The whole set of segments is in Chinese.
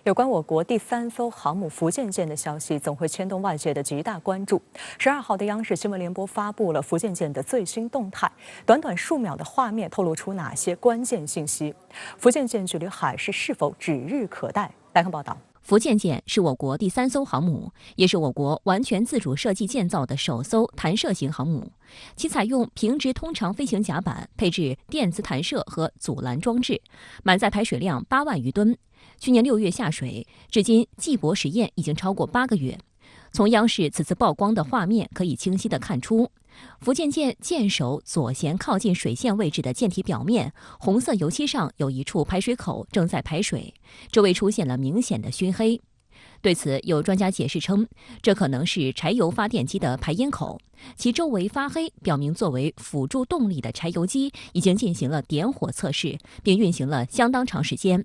有关我国第3艘航母福建舰的消息，总会牵动外界的极大关注。12号的央视新闻联播发布了福建舰的最新动态，短短数秒的画面透露出哪些关键信息？福建舰距离海试是否指日可待？来看报道。福建舰是我国第3艘航母，也是我国完全自主设计建造的首艘弹射型航母。其采用平直通常飞行甲板，配置电磁弹射和阻拦装置，满载排水量8万余吨。去年6月下水，至今技博实验已经超过8个月。从央视此次曝光的画面可以清晰地看出，福建舰舰首左舷靠近水线位置的舰体表面，红色油漆上有一处排水口正在排水，周围出现了明显的熏黑。对此，有专家解释称，这可能是柴油发电机的排烟口，其周围发黑，表明作为辅助动力的柴油机已经进行了点火测试，并运行了相当长时间。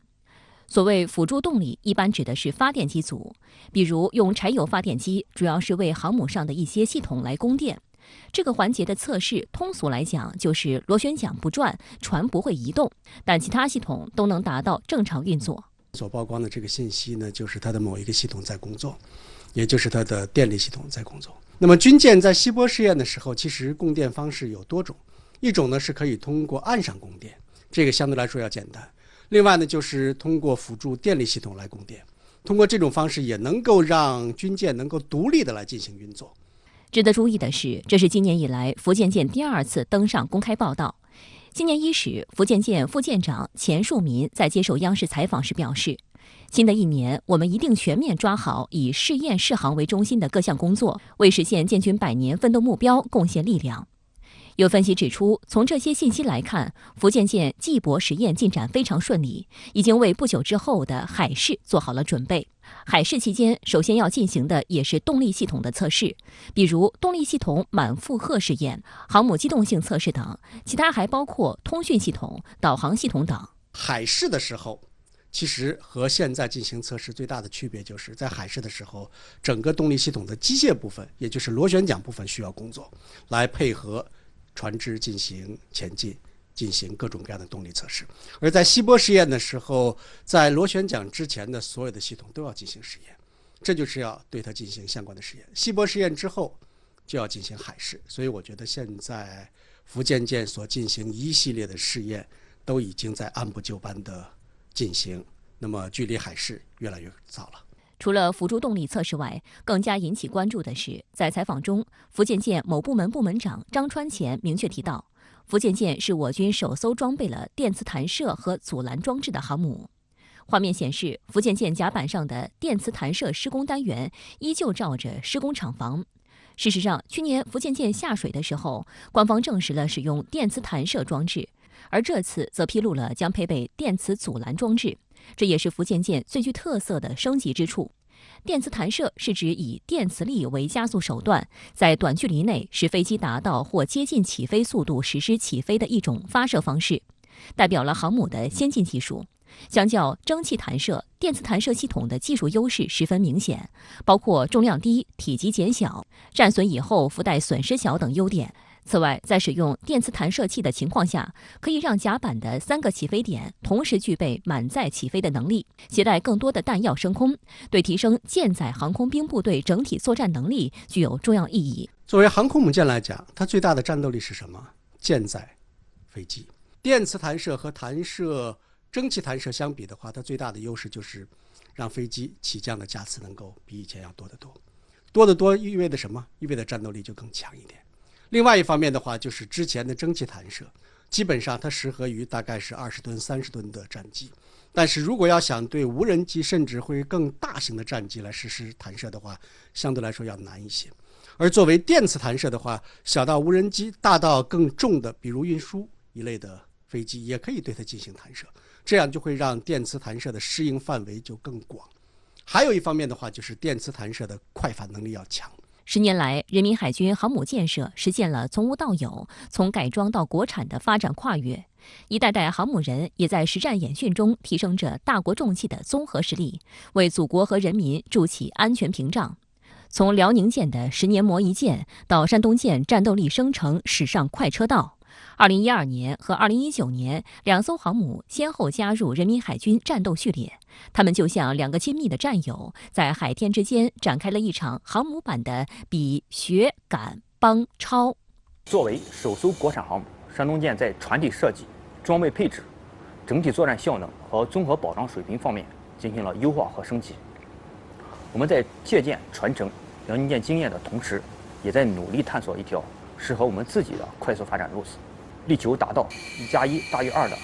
所谓辅助动力，一般指的是发电机组，比如用柴油发电机，主要是为航母上的一些系统来供电。这个环节的测试，通俗来讲就是螺旋桨不转，船不会移动，但其他系统都能达到正常运作。所曝光的这个信息呢，就是它的某一个系统在工作，也就是它的电力系统在工作。那么军舰在西波试验的时候，其实供电方式有多种，一种呢是可以通过岸上供电，这个相对来说要简单。另外呢，就是通过辅助电力系统来供电，通过这种方式也能够让军舰能够独立的来进行运作。值得注意的是，这是今年以来福建舰第2次登上公开报道。今年伊始，福建舰副舰长钱树民在接受央视采访时表示，新的一年，我们一定全面抓好以试验试航为中心的各项工作，为实现建军100年奋斗目标贡献力量。有分析指出，从这些信息来看，福建舰技博实验进展非常顺利，已经为不久之后的海试做好了准备。海试期间，首先要进行的也是动力系统的测试，比如动力系统满负荷试验、航母机动性测试等，其他还包括通讯系统、导航系统等。海试的时候，其实和现在进行测试最大的区别就是在海试的时候，整个动力系统的机械部分，也就是螺旋桨部分需要工作，来配合船只进行前进，进行各种各样的动力测试。而在西波试验的时候，在螺旋桨之前的所有的系统都要进行试验，这就是要对它进行相关的试验。西波试验之后就要进行海试，所以我觉得现在福建舰所进行一系列的试验都已经在按部就班的进行，那么距离海试越来越早了。除了辅助动力测试外，更加引起关注的是，在采访中，福建舰某部门部门长张川前明确提到，福建舰是我军首艘装备了电磁弹射和阻拦装置的航母。画面显示，福建舰甲板上的电磁弹射施工单元依旧照着施工厂房。事实上，去年福建舰下水的时候，官方证实了使用电磁弹射装置，而这次则披露了将配备电磁阻拦装置。这也是福建舰最具特色的升级之处。电磁弹射是指以电磁力为加速手段，在短距离内使飞机达到或接近起飞速度实施起飞的一种发射方式，代表了航母的先进技术。相较蒸汽弹射，电磁弹射系统的技术优势十分明显，包括重量低、体积减小、战损以后附带损失小等优点。此外，在使用电磁弹射器的情况下，可以让甲板的3个起飞点同时具备满载起飞的能力，携带更多的弹药升空，对提升舰载航空兵部队整体作战能力具有重要意义。作为航空母舰来讲，它最大的战斗力是什么？舰载飞机。电磁弹射和蒸汽弹射相比的话，它最大的优势就是让飞机起降的架次能够比以前要多得多。多得多意味着什么？意味着战斗力就更强一点。另外一方面的话，就是之前的蒸汽弹射，基本上它适合于大概是20吨、30吨的战机。但是如果要想对无人机甚至会更大型的战机来实施弹射的话，相对来说要难一些。而作为电磁弹射的话，小到无人机，大到更重的，比如运输一类的飞机，也可以对它进行弹射，这样就会让电磁弹射的适应范围就更广。还有一方面的话，就是电磁弹射的快反能力要强。10年来，人民海军航母建设实现了从无到有、从改装到国产的发展跨越。一代代航母人也在实战演训中提升着大国重器的综合实力，为祖国和人民筑起安全屏障。从辽宁舰的10年磨一剑，到山东舰战斗力生成史上快车道， 2012年和2019年，两艘航母先后加入人民海军战斗序列，他们就像两个亲密的战友，在海天之间展开了一场航母版的比学赶帮超。作为首艘国产航母，山东舰在船体设计、装备配置、整体作战效能和综合保障水平方面进行了优化和升级。我们在借鉴传承辽宁舰经验的同时，也在努力探索一条适合我们自己的快速发展路子，力求达到1+1大于2的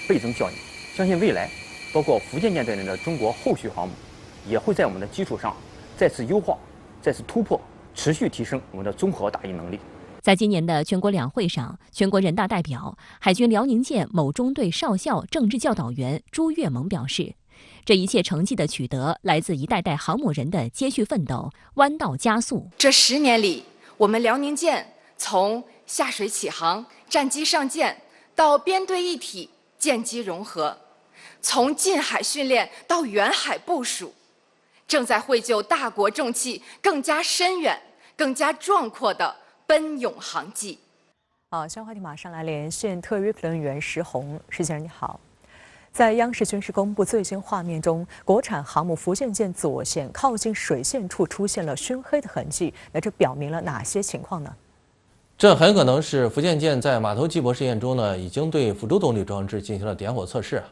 倍增效应。相信未来，包括福建舰在内的中国后续航母，也会在我们的基础上再次优化、再次突破，持续提升我们的综合打击能力。在今年的全国两会上，全国人大代表、海军辽宁舰某中队少校政治教导员朱月萌表示，这一切成绩的取得，来自一代代航母人的接续奋斗、弯道加速。这10年里，我们辽宁舰从下水起航、战机上舰，到编队一体、舰机融合，从近海训练到远海部署，正在绘就大国重器更加深远、更加壮阔的奔涌航迹。好，相关话题马上来连线特约评论员石红。石先生你好，在央视军事公布最新画面中，国产航母福建舰左舷靠近水线处出现了熏黑的痕迹，那这表明了哪些情况呢？这很可能是福建舰在码头击泊试验中呢，已经对辅助动力装置进行了点火测试。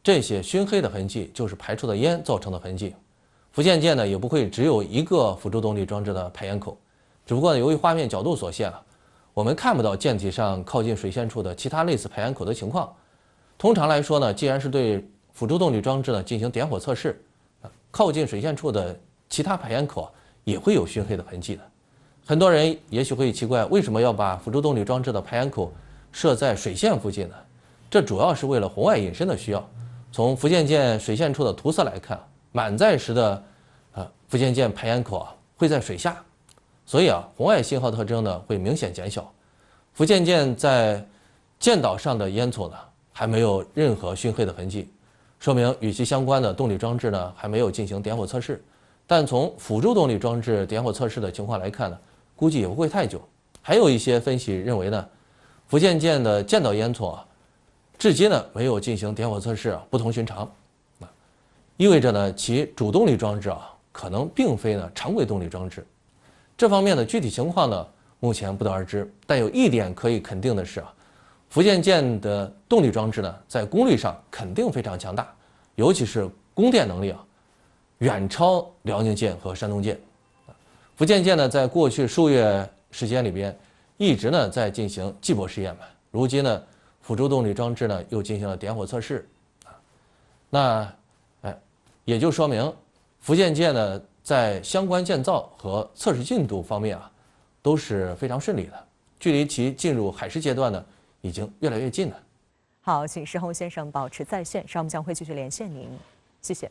这些熏黑的痕迹就是排出的烟造成的痕迹。福建舰呢也不会只有一个辅助动力装置的排烟口，只不过由于画面角度所限我们看不到舰体上靠近水线处的其他类似排烟口的情况。通常来说呢，既然是对辅助动力装置呢进行点火测试，靠近水线处的其他排烟口也会有熏黑的痕迹的。很多人也许会奇怪，为什么要把辅助动力装置的排烟口设在水线附近呢？这主要是为了红外隐身的需要。从福建舰水线处的图色来看，满载时的福建舰排烟口会在水下，所以红外信号特征呢会明显减小。福建舰在舰岛上的烟囱呢还没有任何熏黑的痕迹，说明与其相关的动力装置呢还没有进行点火测试。但从辅助动力装置点火测试的情况来看呢，估计也不会太久。还有一些分析认为呢，福建舰的舰岛烟囱至今呢没有进行点火测试不同寻常，意味着呢其主动力装置可能并非呢常规动力装置。这方面的具体情况呢目前不得而知，但有一点可以肯定的是福建舰的动力装置呢在功率上肯定非常强大，尤其是供电能力远超辽宁舰和山东舰。福建舰呢在过去数月时间里边一直呢在进行击泊试验如今呢辅助动力装置呢又进行了点火测试那也就说明福建舰呢在相关建造和测试进度方面都是非常顺利的，距离其进入海试阶段呢已经越来越近了。好，请石红先生保持在线，稍后我们将会继续连线您，谢谢。